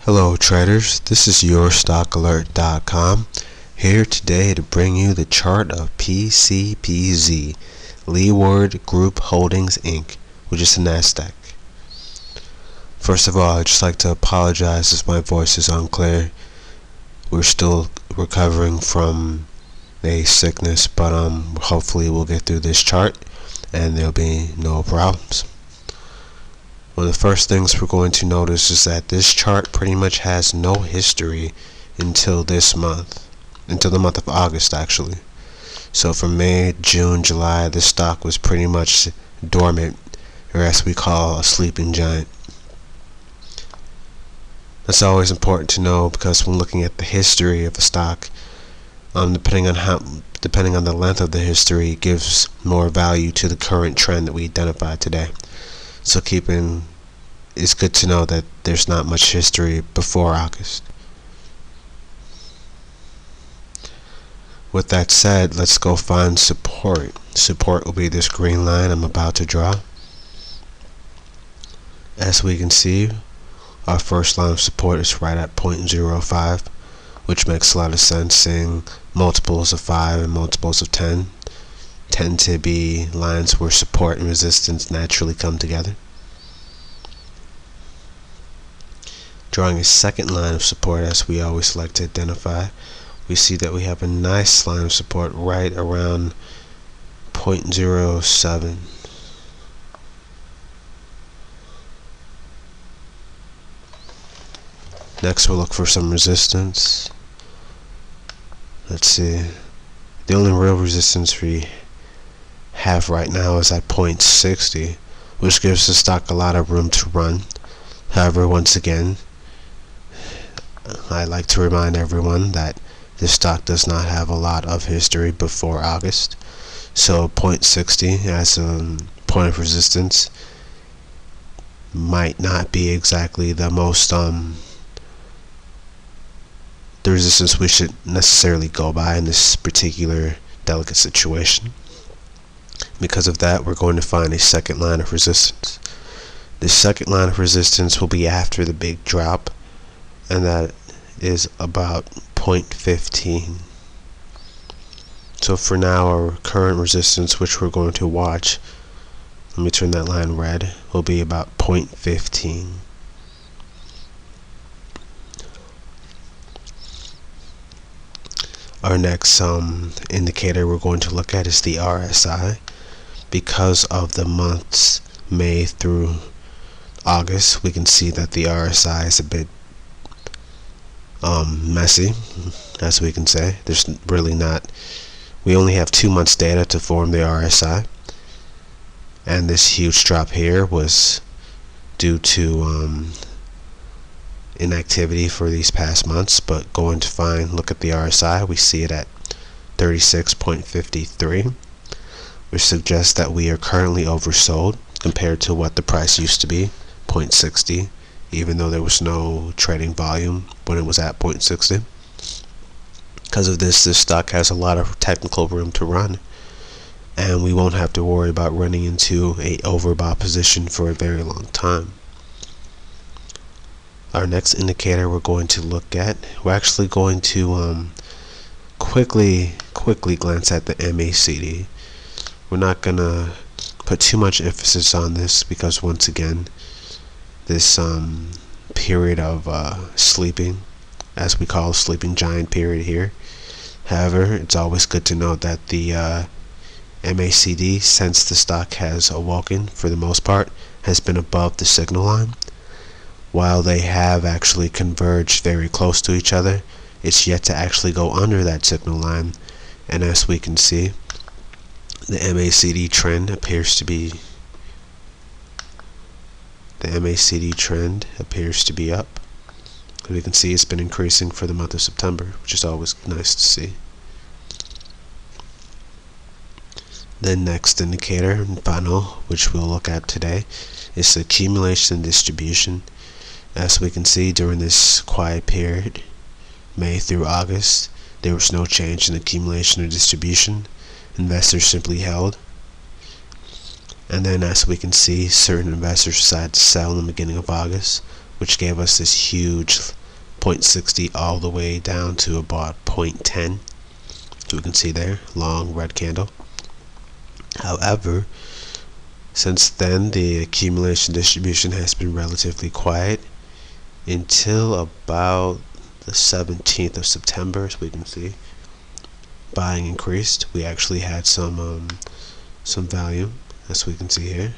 Hello traders, this is YourStockAlert.com here today to bring you the chart of PCPZ, Leeward Group Holdings Inc., which is the NASDAQ. First of all, I'd just like to apologize if my voice is unclear. We're still recovering from a sickness, but hopefully we'll get through this chart and there'll be no problems. One of the first things we're going to notice is that this chart pretty much has no history until this month, until the month of August actually. So from May, June, July, this stock was pretty much dormant, or as we call a sleeping giant. That's always important to know because when looking at the history of a stock, depending on the length of the history, it gives more value to the current trend that we identified today. So it's good to know that there's not much history before August. With that said, let's go find support. Support will be this green line I'm about to draw. As we can see, our first line of support is right at 0.05, which makes a lot of sense, seeing multiples of 5 and multiples of 10 tend to be lines where support and resistance naturally come together. Drawing a second line of support, as we always like to identify, we see that we have a nice line of support right around 0.07. Next we'll look for some resistance. Let's see. The only real resistance we have right now is at 0.60, which gives the stock a lot of room to run. However, once again, I like to remind everyone that this stock does not have a lot of history before August. So 0.60 as a point of resistance might not be exactly the most the resistance we should necessarily go by in this particular delicate situation. Because of that, we're going to find a second line of resistance. The second line of resistance will be after the big drop, and that is about 0.15. So for now, our current resistance, which we're going to watch, let me turn that line red, will be about 0.15. Our next indicator we're going to look at is the RSI. Because of the months May through August, we can see that the RSI is a bit messy, as we can say. There's really not, we only have 2 months data to form the RSI, and this huge drop here was due to inactivity for these past months. But going to look at the RSI, we see it at 36.53, which suggests that we are currently oversold compared to what the price used to be, 0.60, even though there was no trading volume when it was at 0.60. Because of this stock has a lot of technical room to run, and we won't have to worry about running into a overbought position for a very long time. Our next indicator we're going to look at, we're actually going to quickly glance at the MACD. We're not gonna put too much emphasis on this because, once again, this period of sleeping, as we call a sleeping giant period here. However, it's always good to note that the MACD, since the stock has awoken for the most part, has been above the signal line. While they have actually converged very close to each other, it's yet to actually go under that signal line, and as we can see, the MACD trend appears to be up. As we can see, it's been increasing for the month of September, which is always nice to see. The next indicator and final, which we'll look at today, is the accumulation and distribution. As we can see, during this quiet period, May through August, there was no change in accumulation or distribution. Investors simply held. And then, as we can see, certain investors decided to sell in the beginning of August, which gave us this huge 0.60 all the way down to about 0.10. So we can see there, long red candle. However, since then the accumulation distribution has been relatively quiet until about the 17th of September, as we can see. Buying increased. We actually had some value, as we can see here.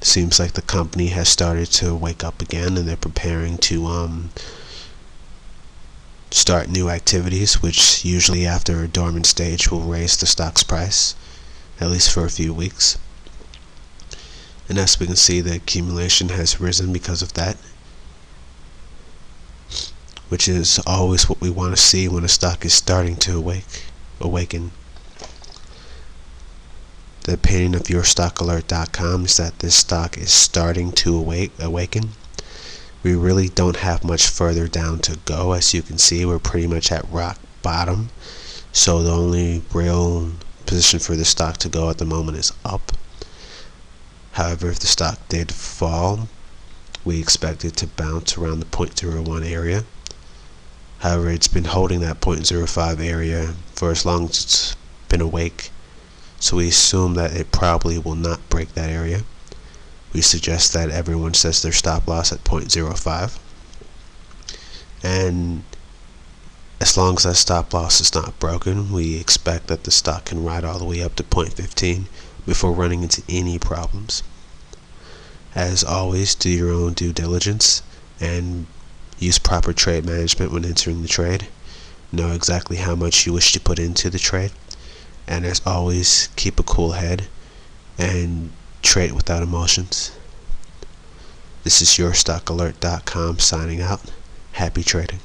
Seems like the company has started to wake up again, and they're preparing to start new activities, which usually after a dormant stage will raise the stock's price, at least for a few weeks. And as we can see, the accumulation has risen because of that, which is always what we want to see when a stock is starting to awaken. The opinion of YourStockAlert.com is that this stock is starting to awaken. We really don't have much further down to go. As you can see, we're pretty much at rock bottom. So the only real position for the stock to go at the moment is up. However, if the stock did fall, we expect it to bounce around the 0.01 area. However, it's been holding that 0.05 area for as long as it's been awake. So we assume that it probably will not break that area. We suggest that everyone sets their stop loss at 0.05. And as long as that stop loss is not broken, we expect that the stock can ride all the way up to 0.15 before running into any problems. As always, do your own due diligence and use proper trade management when entering the trade. Know exactly how much you wish to put into the trade. And as always, keep a cool head and trade without emotions. This is YourStockAlert.com signing out. Happy trading.